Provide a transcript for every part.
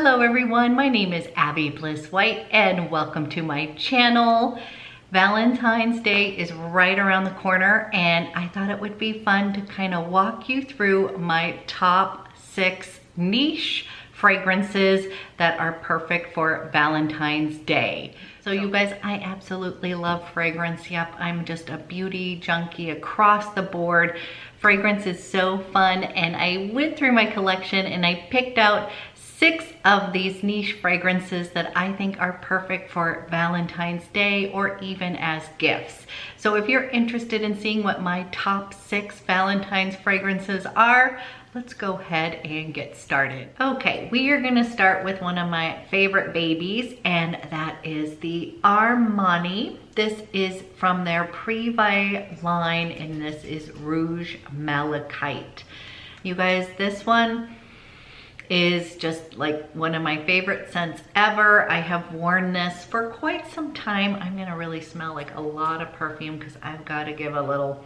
Hello everyone, my name is Abby Bliss White and welcome to my channel. Valentine's Day is right around the corner and I thought it would be fun to kind of walk you through my top 6 niche fragrances that are perfect for Valentine's Day. So you guys, I absolutely love fragrance. Yep, I'm just a beauty junkie across the board. Fragrance is so fun, and I went through my collection and I picked out 6 of these niche fragrances that I think are perfect for Valentine's Day or even as gifts. So if you're interested in seeing what my top 6 Valentine's fragrances are, let's go ahead and get started. Okay, we are gonna start with one of my favorite babies, and that is the Armani. This is from their Privé line, and this is Rouge Malachite. You guys, this one is just like one of my favorite scents ever. I have worn this for quite some time. I'm gonna really smell like a lot of perfume because I've got to give a little.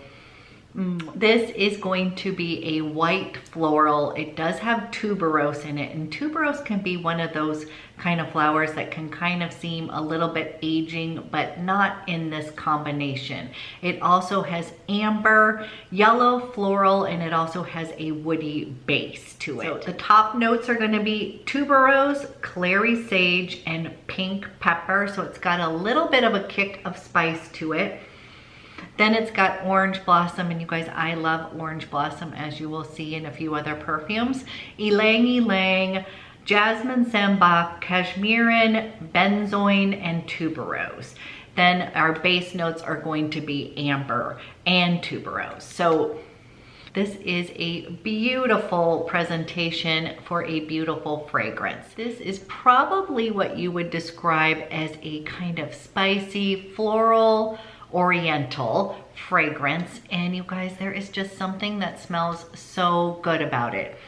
This is going to be a white floral. It does have tuberose in it, and tuberose can be one of those kind of flowers that can kind of seem a little bit aging, but not in this combination. It also has amber, yellow floral, and it also has a woody base to it. So the top notes are going to be tuberose, clary sage, and pink pepper. So it's got a little bit of a kick of spice to it. Then it's got orange blossom, and you guys, I love orange blossom, as you will see in a few other perfumes. YLANG, jasmine, SAMBAC, CASHMERINE, BENZOIN, and tuberose. Then our base notes are going to be amber and tuberose. So this is a beautiful presentation for a beautiful fragrance. This is probably what you would describe as a kind of spicy, floral, oriental fragrance, and you guys, there is just something that smells so good about it.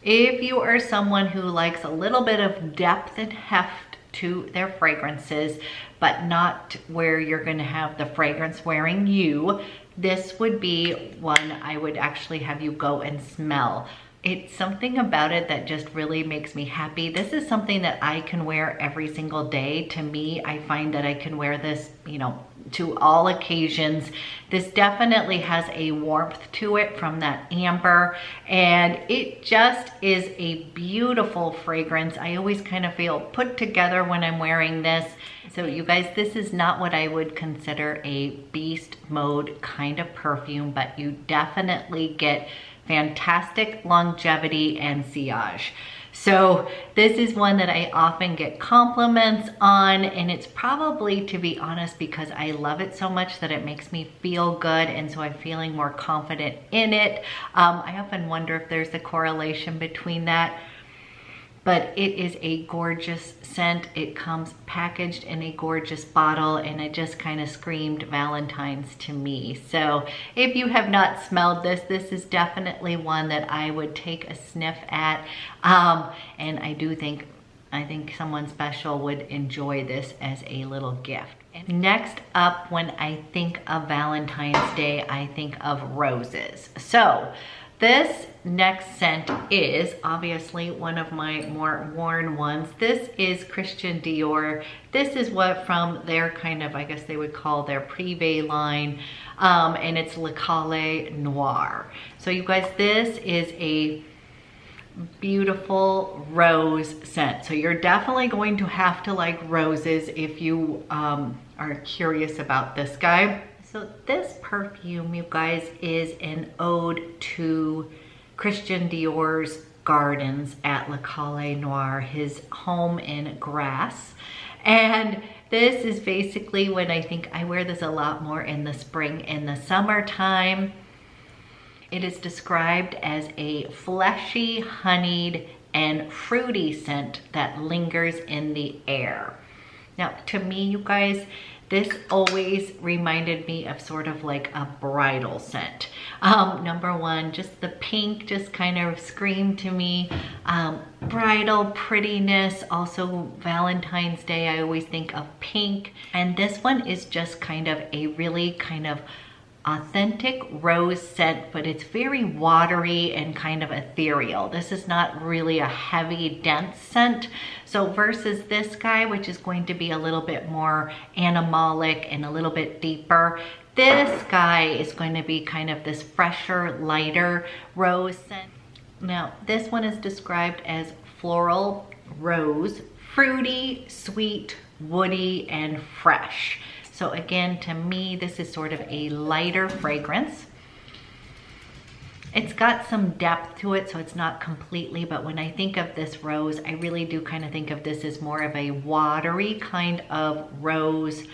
If you are someone who likes a little bit of depth and heft to their fragrances, but not where you're going to have the fragrance wearing you, this would be one I would actually have you go and smell. It's something about it that just really makes me happy. This is something that I can wear every single day. To me, I find that I can wear this, you know, to all occasions. This definitely has a warmth to it from that amber, and it just is a beautiful fragrance. I always kind of feel put together when I'm wearing this. So you guys, this is not what I would consider a beast mode kind of perfume, but you definitely get fantastic longevity and sillage. So this is one that I often get compliments on, and it's probably, to be honest, because I love it so much that it makes me feel good, and so I'm feeling more confident in it. I often wonder if there's a correlation between that, but it is a gorgeous scent. It comes packaged in a gorgeous bottle, and it just kind of screamed Valentine's to me. So if you have not smelled this, this is definitely one that I would take a sniff at. And I think someone special would enjoy this as a little gift. And next up, when I think of Valentine's Day, I think of roses. So this next scent is obviously one of my more worn ones. This is Christian Dior. This is what from their kind of, I guess they would call their Privé line, and it's Le Calais Noir. So you guys, this is a beautiful rose scent. So you're definitely going to have to like roses if you are curious about this guy. So this perfume, you guys, is an ode to Christian Dior's gardens at Le Calais Noir, his home in Grasse. And this is basically when I think I wear this a lot more in the spring and the summertime. It is described as a fleshy, honeyed, and fruity scent that lingers in the air. Now, to me, you guys, this always reminded me of sort of like a bridal scent. Number one, just the pink just kind of screamed to me. Bridal prettiness, also Valentine's Day, I always think of pink. And this one is just kind of a really kind of authentic rose scent, but it's very watery and kind of ethereal. This is not really a heavy, dense scent. So versus this guy, which is going to be a little bit more animalic and a little bit deeper, this guy is going to be kind of this fresher, lighter rose scent. Now, this one is described as floral, rose, fruity, sweet, woody, and fresh. So again, to me, this is sort of a lighter fragrance. It's got some depth to it, so it's not completely, but when I think of this rose, I really do kind of think of this as more of a watery kind of rose,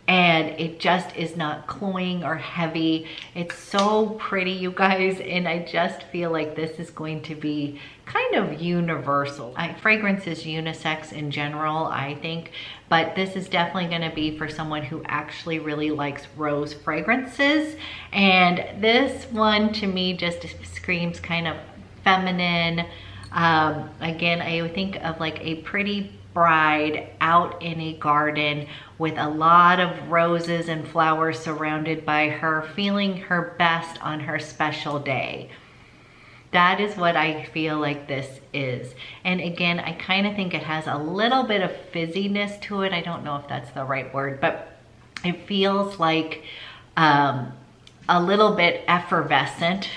and it just is not cloying or heavy. It's so pretty, you guys, and I just feel like this is going to be kind of universal. Fragrance is unisex in general, I think, but this is definitely gonna be for someone who actually really likes rose fragrances. And this one to me just screams kind of feminine. Again, I would think of like a pretty bride out in a garden with a lot of roses and flowers surrounded by her, feeling her best on her special day. That is what I feel like this is. And again, I kind of think it has a little bit of fizziness to it. I don't know if that's the right word, but it feels like a little bit effervescent.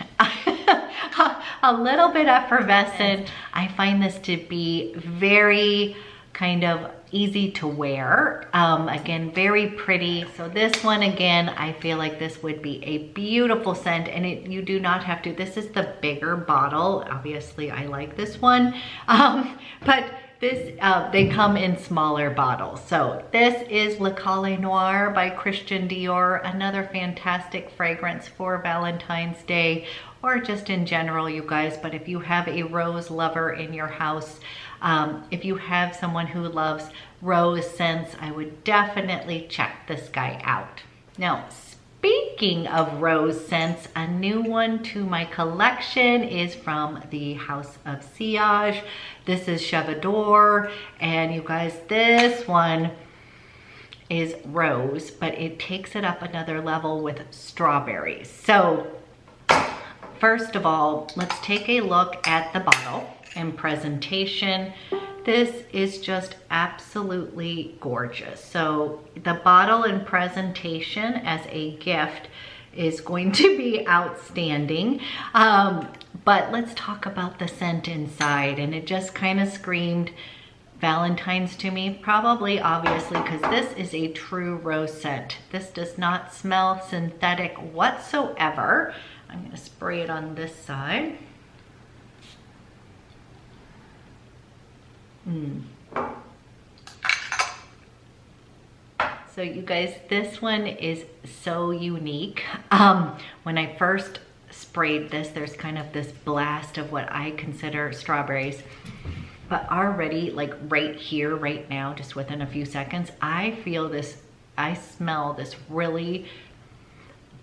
A little bit effervescent. I find this to be very kind of easy to wear. Again, very pretty. So this one, again, I feel like this would be a beautiful scent, and you do not have to, this is the bigger bottle. Obviously, I like this one, but this, they come in smaller bottles. So this is Le Cale Noir by Christian Dior, another fantastic fragrance for Valentine's Day, or just in general, you guys. But if you have a rose lover in your house, if you have someone who loves rose scents, I would definitely check this guy out. Now, speaking of rose scents, a new one to my collection is from the House of Sillage. This is Cheveux d'Or, and you guys, this one is rose, but it takes it up another level with strawberries. So first of all, let's take a look at the bottle and presentation. This is just absolutely gorgeous. So the bottle and presentation as a gift is going to be outstanding. But let's talk about the scent inside, and it just kind of screamed Valentine's to me, probably obviously because this is a true rose scent. This does not smell synthetic whatsoever. I'm gonna spray it on this side. So you guys, this one is so unique. When I first sprayed this, there's kind of this blast of what I consider strawberries, but already like right here, right now, just within a few seconds, I feel this, I smell this really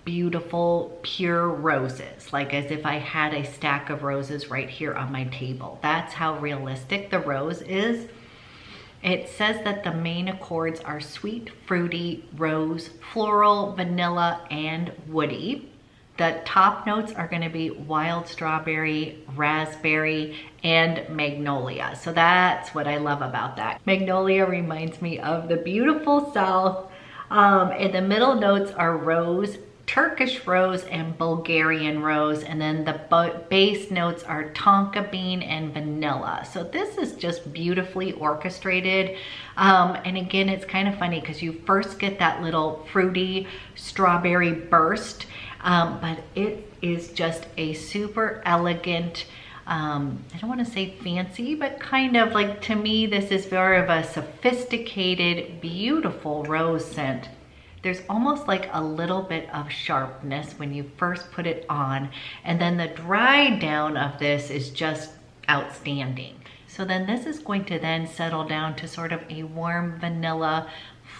beautiful, pure roses, like as if I had a stack of roses right here on my table. That's how realistic the rose is. It says that the main accords are sweet, fruity, rose, floral, vanilla, and woody. The top notes are going to be wild strawberry, raspberry, and magnolia. So that's what I love about that. Magnolia reminds me of the beautiful South. And the middle notes are rose, Turkish rose, and Bulgarian rose, and then the base notes are tonka bean and vanilla. So this is just beautifully orchestrated. And again, it's kind of funny because you first get that little fruity strawberry burst, but it is just a super elegant, I don't want to say fancy, but kind of like, to me, this is very of a sophisticated, beautiful rose scent. There's almost like a little bit of sharpness when you first put it on, and then the dry down of this is just outstanding. So then this is going to then settle down to sort of a warm vanilla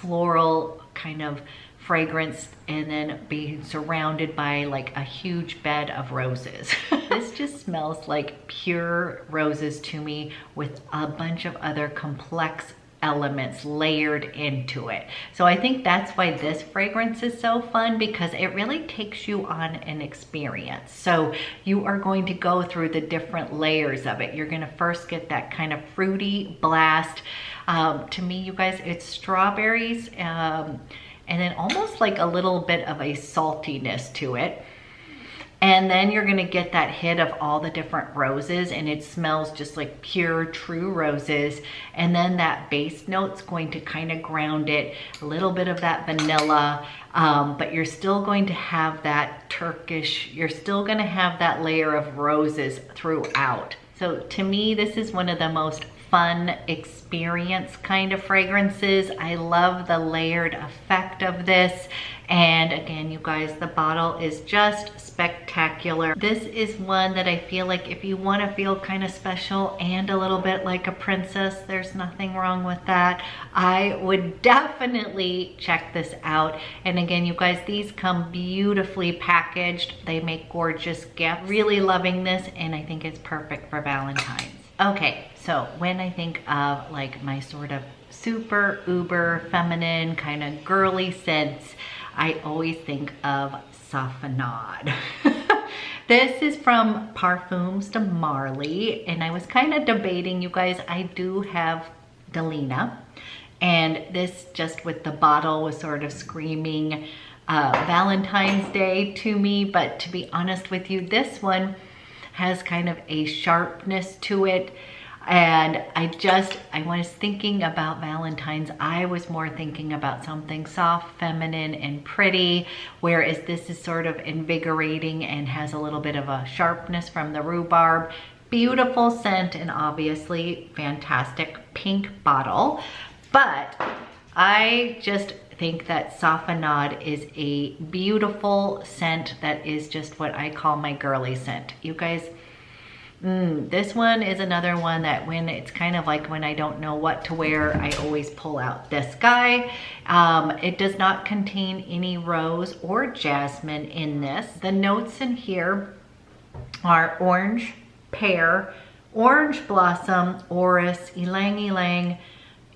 floral kind of fragrance, and then be surrounded by like a huge bed of roses. This just smells like pure roses to me, with a bunch of other complex elements layered into it. So I think that's why this fragrance is so fun, because it really takes you on an experience. So you are going to go through the different layers of it. You're going to first get that kind of fruity blast. To me, you guys, it's strawberries and then almost like a little bit of a saltiness to it. And then you're gonna get that hit of all the different roses, and it smells just like pure, true roses. And then that base note's going to kind of ground it, a little bit of that vanilla, but you're still going to have that Turkish, you're still gonna have that layer of roses throughout. So to me, this is one of the most fun experience kind of fragrances. I love the layered effect of this. And again, you guys, the bottle is just spectacular. This is one that I feel like if you want to feel kind of special and a little bit like a princess, there's nothing wrong with that. I would definitely check this out. And again, you guys, these come beautifully packaged. They make gorgeous gifts. Really loving this, and I think it's perfect for Valentine's. Okay, so when I think of like my sort of super uber feminine kind of girly scents, I always think of SAFANAD. This is from Parfums de Marly, and I was kind of debating, you guys, I do have Delina, and this just with the bottle was sort of screaming Valentine's Day to me, but to be honest with you, this one has kind of a sharpness to it. And I was thinking about Valentine's, I was more thinking about something soft, feminine, and pretty, whereas this is sort of invigorating and has a little bit of a sharpness from the rhubarb. Beautiful scent, and obviously fantastic pink bottle. But I just think that SAFANAD is a beautiful scent that is just what I call my girly scent. You guys, this one is another one that when it's kind of like when I don't know what to wear, I always pull out this guy. It does not contain any rose or jasmine in this. The notes in here are orange, pear, orange blossom, orris, ylang ylang,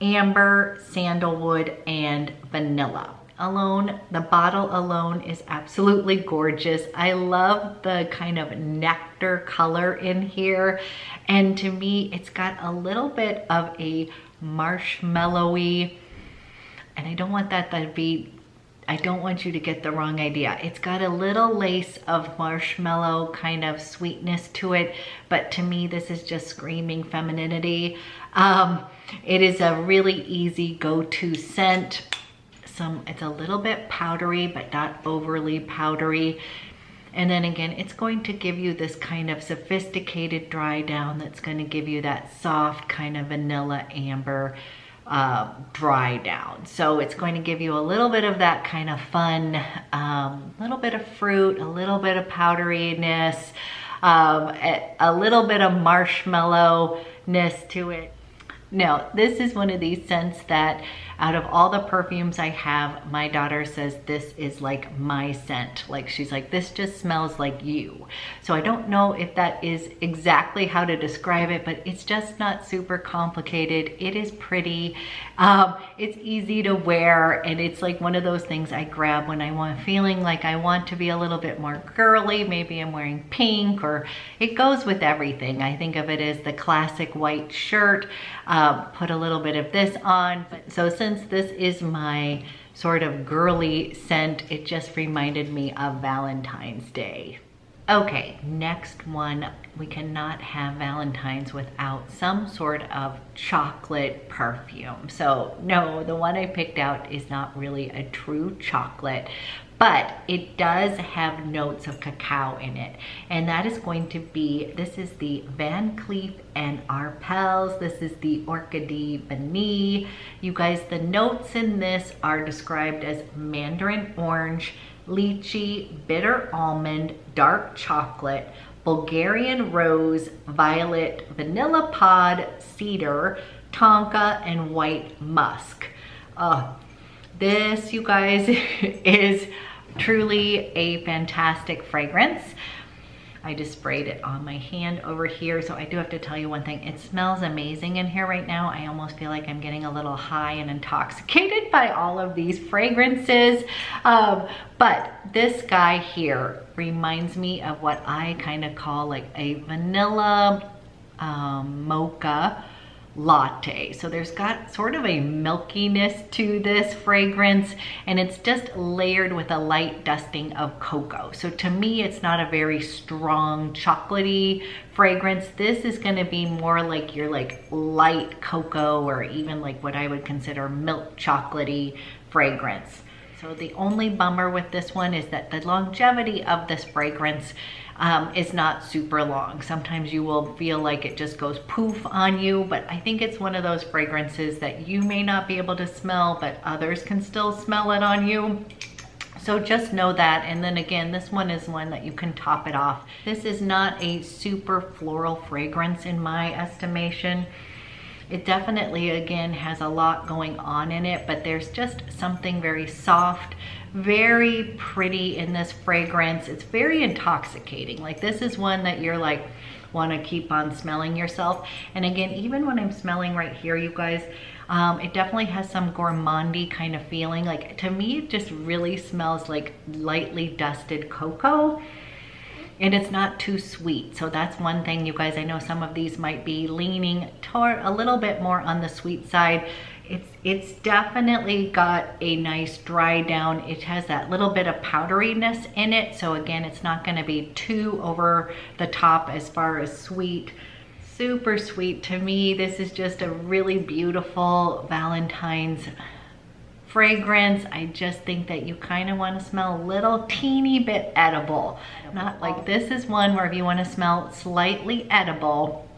amber, sandalwood, and vanilla. Alone, the bottle alone is absolutely gorgeous. I love the kind of nectar color in here, and to me it's got a little bit of a marshmallowy, and I don't want that to be, I don't want you to get the wrong idea. It's got a little lace of marshmallow kind of sweetness to it, but to me this is just screaming femininity. It is a really easy go-to scent. It's a little bit powdery, but not overly powdery. And then again, it's going to give you this kind of sophisticated dry down that's going to give you that soft kind of vanilla amber dry down. So it's going to give you a little bit of that kind of fun, little bit of fruit, a little bit of powderiness, a little bit of marshmallowness to it. Now, this is one of these scents that out of all the perfumes I have, my daughter says this is like my scent. Like she's like, this just smells like you. So I don't know if that is exactly how to describe it, but it's just not super complicated. It is pretty, it's easy to wear, and it's like one of those things I grab when I'm feeling like I want to be a little bit more girly. Maybe I'm wearing pink, or it goes with everything. I think of it as the classic white shirt, put a little bit of this on. So since this is my sort of girly scent, it just reminded me of Valentine's Day. Okay, next one. We cannot have Valentine's without some sort of chocolate perfume. So no, the one I picked out is not really a true chocolate, but it does have notes of cacao in it. And that is going to be, this is the Van Cleef and ARPELS. This is the ORCHIDEE Vanille. You guys, the notes in this are described as mandarin orange, lychee, bitter almond, dark chocolate, Bulgarian rose, violet, vanilla pod, cedar, tonka, and white musk. This, you guys, is truly a fantastic fragrance. I just sprayed it on my hand over here. So I do have to tell you one thing, it smells amazing in here right now. I almost feel like I'm getting a little high and intoxicated by all of these fragrances. But this guy here reminds me of what I kind of call like a vanilla mocha latte. So there's got sort of a milkiness to this fragrance, and it's just layered with a light dusting of cocoa. So to me, it's not a very strong chocolatey fragrance. This is going to be more like your like light cocoa, or even like what I would consider milk chocolatey fragrance. So the only bummer with this one is that the longevity of this fragrance is not super long. Sometimes you will feel like it just goes poof on you, but I think it's one of those fragrances that you may not be able to smell, but others can still smell it on you. So just know that. And then again, this one is one that you can top it off. This is not a super floral fragrance in my estimation. It definitely, again, has a lot going on in it, but there's just something very soft, very pretty in this fragrance. It's very intoxicating. Like, this is one that you're like, want to keep on smelling yourself. And again, even when I'm smelling right here, you guys, it definitely has some gourmandy kind of feeling. Like, to me, it just really smells like lightly dusted cocoa. And it's not too sweet. So that's one thing, you guys. I know some of these might be leaning toward a little bit more on the sweet side. It's definitely got a nice dry down. It has that little bit of powderiness in it. So again, it's not going to be too over the top as far as sweet. Super sweet. To me, this is just a really beautiful Valentine's fragrance. I just think that you kind of want to smell a little teeny bit edible. Not like, this is one where if you want to smell slightly edible,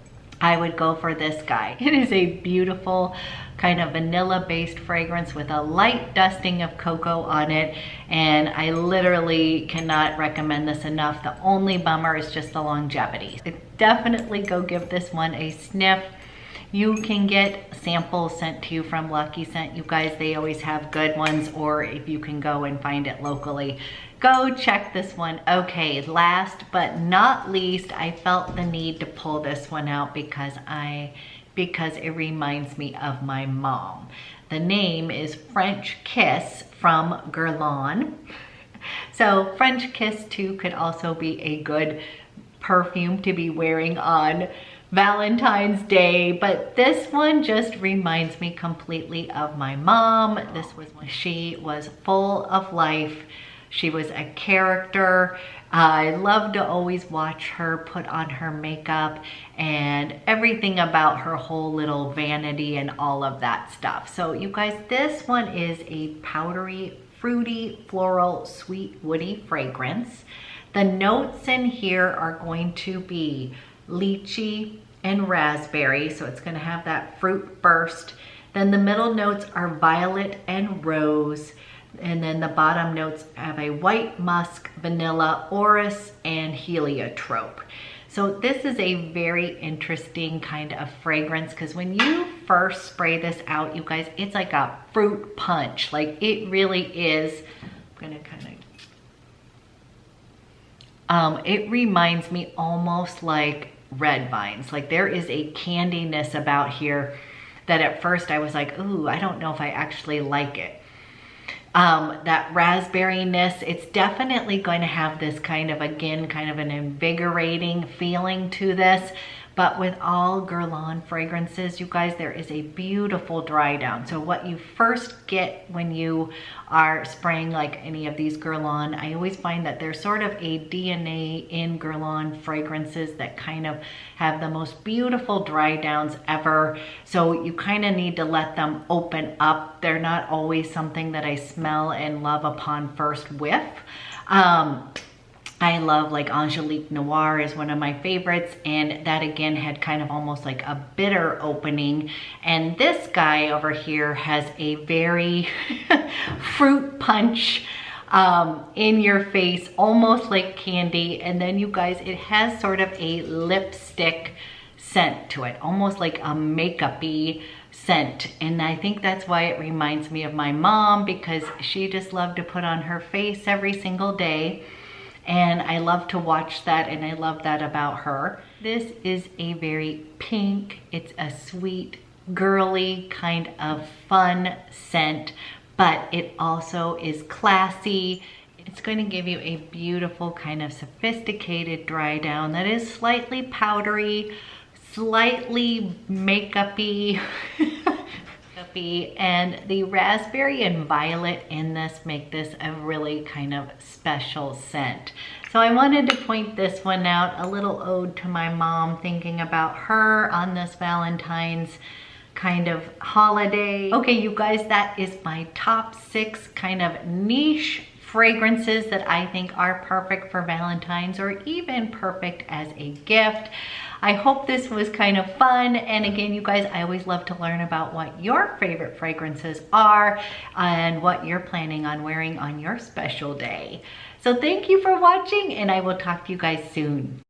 I would go for this guy. It is a beautiful kind of vanilla based fragrance with a light dusting of cocoa on it, and I literally cannot recommend this enough. The only bummer is just the longevity. So definitely go give this one a sniff. You can get samples sent to you from Lucky Scent. You guys, they always have good ones, or if you can go and find it locally, go check this one. Okay, last but not least, I felt the need to pull this one out because it reminds me of my mom. The name is French Kiss from Guerlain. So French Kiss too could also be a good perfume to be wearing on Valentine's Day, but this one just reminds me completely of my mom. This was when she was full of life. She was a character. I love to always watch her put on her makeup and everything about her whole little vanity and all of that stuff. So you guys, this one is a powdery, fruity, floral, sweet, woody fragrance. The notes in here are going to be lychee and raspberry, so it's going to have that fruit burst. Then the middle notes are violet and rose, and then the bottom notes have a white musk, vanilla, orris, and heliotrope. So this is a very interesting kind of fragrance, because when you first spray this out, you guys, it's like a fruit punch. Like, it really is. I'm gonna kind of it reminds me almost like red vines. Like, there is a candiness about here that at first I was like, ooh, I don't know if I actually like it. That raspberryness, it's definitely going to have this kind of, again, kind of an invigorating feeling to this. But with all Guerlain fragrances, you guys, there is a beautiful dry down. So what you first get when you are spraying like any of these Guerlain, I always find that there's sort of a DNA in Guerlain fragrances that kind of have the most beautiful dry downs ever. So you kind of need to let them open up. They're not always something that I smell and love upon first whiff. I love, like, Angelique Noir is one of my favorites, and that again had kind of almost like a bitter opening. And this guy over here has a very fruit punch in your face, almost like candy. And then you guys, it has sort of a lipstick scent to it, almost like a makeup-y scent. And I think that's why it reminds me of my mom, because she just loved to put on her face every single day. and I love to watch that, and I love that about her. This is a very pink, it's a sweet, girly kind of fun scent, but it also is classy. It's going to give you a beautiful kind of sophisticated dry down that is slightly powdery, slightly makeup-y, and the raspberry and violet in this make this a really kind of special scent. So I wanted to point this one out, a little ode to my mom, thinking about her on this Valentine's kind of holiday. Okay, you guys, that is my top 6 kind of niche fragrances that I think are perfect for Valentine's, or even perfect as a gift. I hope this was kind of fun. And again, you guys, I always love to learn about what your favorite fragrances are and what you're planning on wearing on your special day. So thank you for watching, and I will talk to you guys soon.